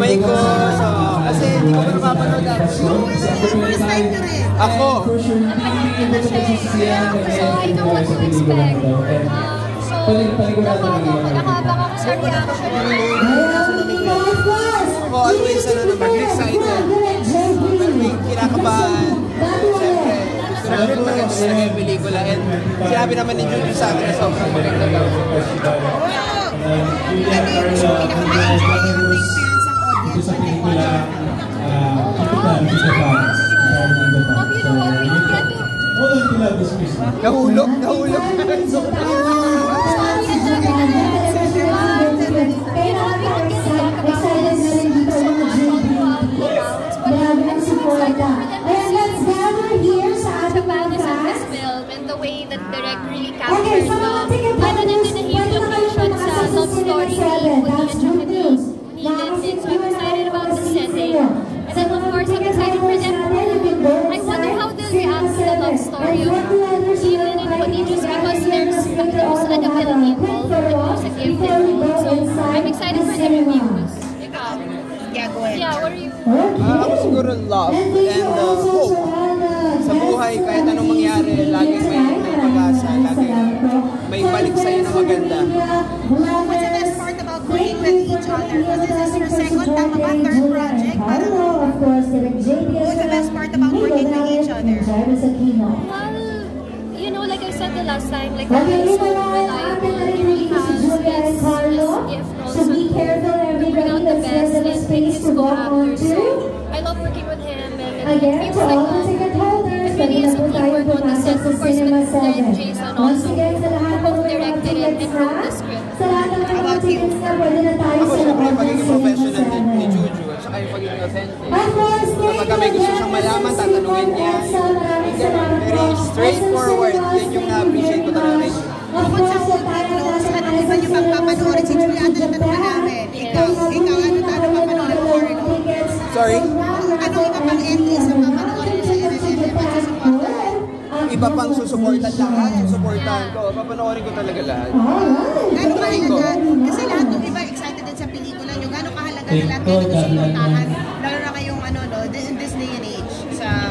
Kamay ko. So, kasi hindi ko pa napapanood ako. First time na rin. Ako. So I know what to expect. Nakabang ako sa reaction. Ako always naman excited. Pero may kinakabahan. Siyempre, gusto namin mag-enjoy talaga yung pelikula. And sinabi naman ni Juju sa akin na sobrang maganda daw. Sa pelikula, Nahulog. The way that Direct really captured ano nandun na yung location sa love story ni Woody at saka ni Lyndon. So I'm excited about the setting. And then of course I'm excited for them. I wonder how they'll react to the love story of Lyndon and Woody just because there's an ability involved and there's a gift involved. So I'm excited for the reviews. Ikaw? Yeah, go ahead. Yeah, what are you? Ako siguro love and hope. Sa buhay, kahit anong mangyari, laging may pag-asa, laging may balik sa'yo na maganda. What's the best part about working with each other? Because this is your second time about third project. What's the best part about working with each other? Well, you know, like I said the last time, like he's so reliable. He really has this gift also to bring out the best in his co-actors. So I love working with him, and it feels like it really is a teamwork on the set. Of course, with Jason also, who both directed it and wrote the script. How about you? Ako syempre yung pagiging professional ni Juju at saka yung pagiging authentic. Kapag may gusto siyang malaman, tatanungin niya. Very straightforward. Yan yung na-appreciate ko talaga kay Juju. Bukod sa movie close, ano iba yung pagpapanoorin? Si Juliana na tanong namin. Ikaw, ano papanoorin mo? Sorry? Ano iba pang ending sa papanoorin mo sa MMM at sa supporter? Iba pang susuportan lahat. Susuportahan ko. Papanoorin ko talaga lahat. Gano'ng kahalaga? Kasi lahat ng iba excited din sa pelikula nyo. Gano'ng kahalaga na lahat kayo nagsusuportahan? Lalo na kayong in this day and age sa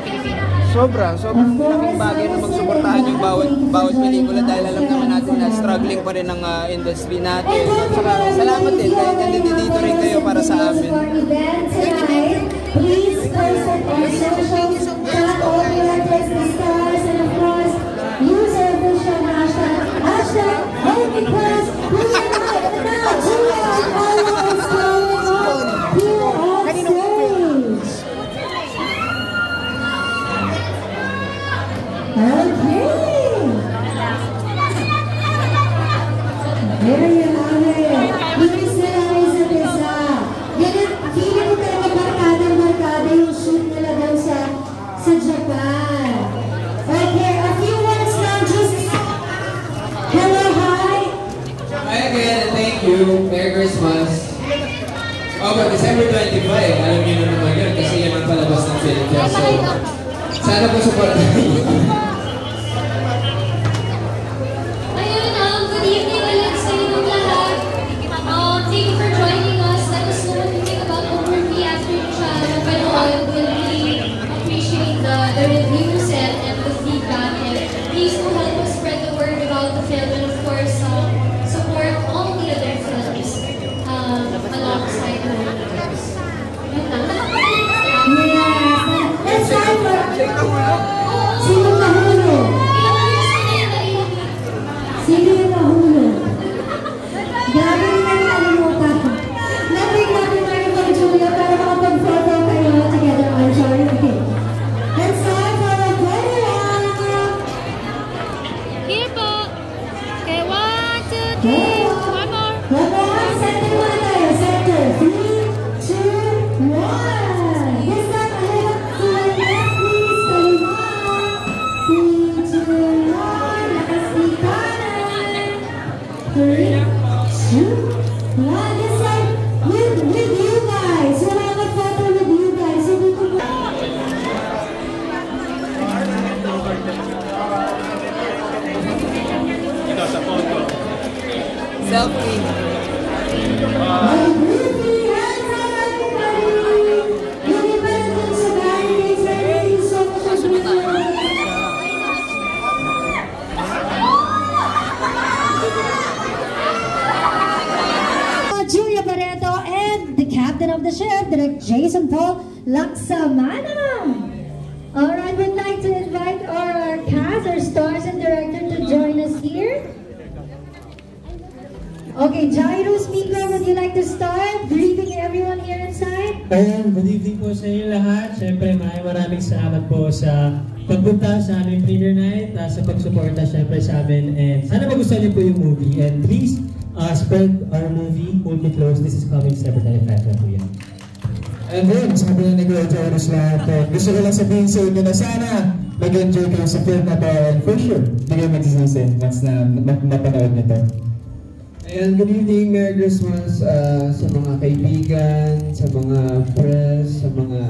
Pilipinas. Sobrang laking bagay na magsuportahan yung bawat pelikula dahil alam naman natin na struggling pa rin ang industry natin. Saka salamat din dahil nandito rin kayo para sa amin. Please post it on social media, all the letters, the stars, and of course, use our official hashtag #HopeBecause we are right now. We are always going on here on stage. Okay. There you have it. Please realize it is feeling ko talaga barkada yung shoot nila daw sa Japan. Okay, a few words now, just hello, hi. Hi again, and thank you. Merry Christmas. But December 25, alam niyo na naman yun kasi yan ang palabas ng film. So, sana po supportan niyo. Good evening ulit sa inyong lahat. Thank you for joining us. Let us know what you think about the movie after you panood. We'll really appreciate the reviews and the feedback. And please do help us spread the word about the film and of course support all the other films alongside the movies. Yun lang. Yes. Let's start for... Captain of the ship, Direct Jason Paul Laksamana. Alright, we'd like to invite our cast, our stars and director to join us here. Okay, Jairus Miko, would you like to start? Greeting everyone here inside. Ayan, good evening po sa inyo lahat. Siyempre, maraming salamat po sa pagpunta sa aming premiere night, sa pagsuporta siyempre sa amin. And sana magustuhan niyo po yung movie. And please, spread our movie, Hold Me Close. This is coming September 25 na po yan. And then, sabi na ni Kuya Jairus lahat, gusto ko lang sabihin sa inyo na sana mag-enjoy kayo sa film na to. And for sure, hindi kayo magsisisi once na mapanood nito. Ayan, good evening, Merry Christmas sa mga kaibigan, sa mga press, sa mga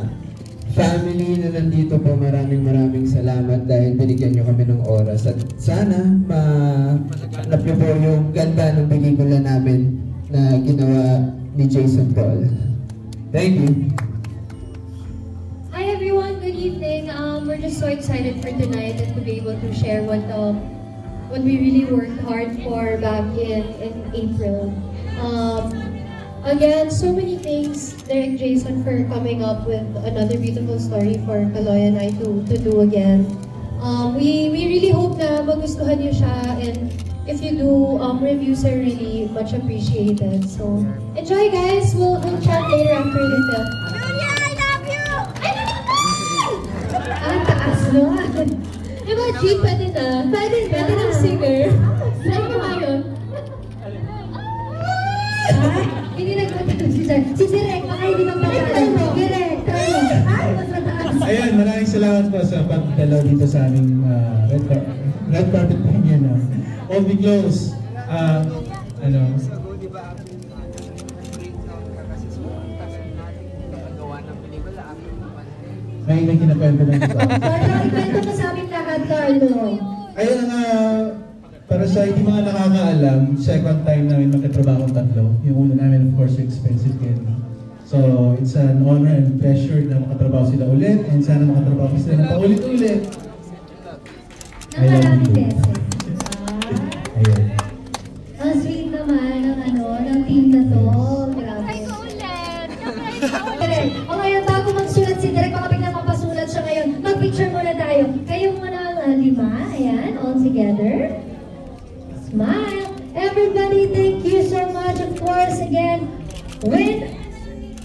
family na nandito po. Maraming salamat dahil binigyan nyo kami ng oras. At sana mahanap nyo po yung ganda ng pelikula namin na ginawa ni Jason Paul. Thank you. Hi everyone, good evening. We're just so excited for tonight and to be able to share what we really worked hard for back in April. Again, so many thanks, Direct Jason, for coming up with another beautiful story for Kaloy and I to do again. We really hope na magustuhan niyo siya, and if you do, reviews are really much appreciated. So, enjoy guys! We'll chat later after the film. Julia, I love you! I love you! Ang taas naman! Diba, G, pwede na. Pwede ng singer. Saan ka ngayon? Hindi nagpatalo si Sir. Si Direk, baka hindi magpatalo. Direk, try mo. Ay, mas mataas. Ayun, maraming salamat po sa pagdalaw dito sa aming red carpet premiere na. Hold Me Close. Di ba actually breakdown ka kasi sobrang tagal natin nakagawa ng pelikula after naman. May kinakwento lang ito. Carlo, ikwento mo sa aming lahat, Carlo. Ayun nga, para sa hindi mga nakakaalam, second time namin magkatrabaho tatlo. Yung una namin, of course, Expensive Candy. So, it's an honor and pleasure na makatrabaho sila ulit, and sana makatrabaho sila na paulit-ulit. Nang maraming beses. Ayun. Ang sweet naman ng team na to. Grabe. Try ko ulit! Direk, o ngayon bago magsulat si Direk, baka biglang mapasulat siya ngayon. Mag-picture muna tayo. Kayo muna ang 5, ayan, all together. Smile! Everybody, thank you so much. Of course, again, win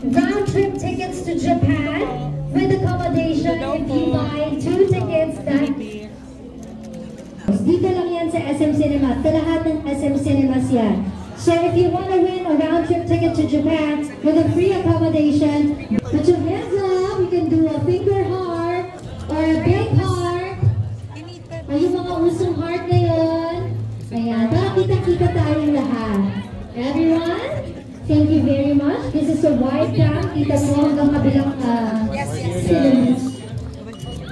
round-trip tickets to Japan with accommodation if you buy 2 tickets. Dito lang yan sa SM Cinemas. Sa lahat ng SM Cinemas yan. So if you want to win a round-trip ticket to Japan with a free accommodation, put your hands up. You can do a finger heart or a big heart. O yung mga usong heart na yun. Ayan, para kita-kita tayong lahat. Everyone, thank you very much. This is a wide cam. Kita mo hanggang kabilang cinemas.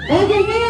Okay, ngayon.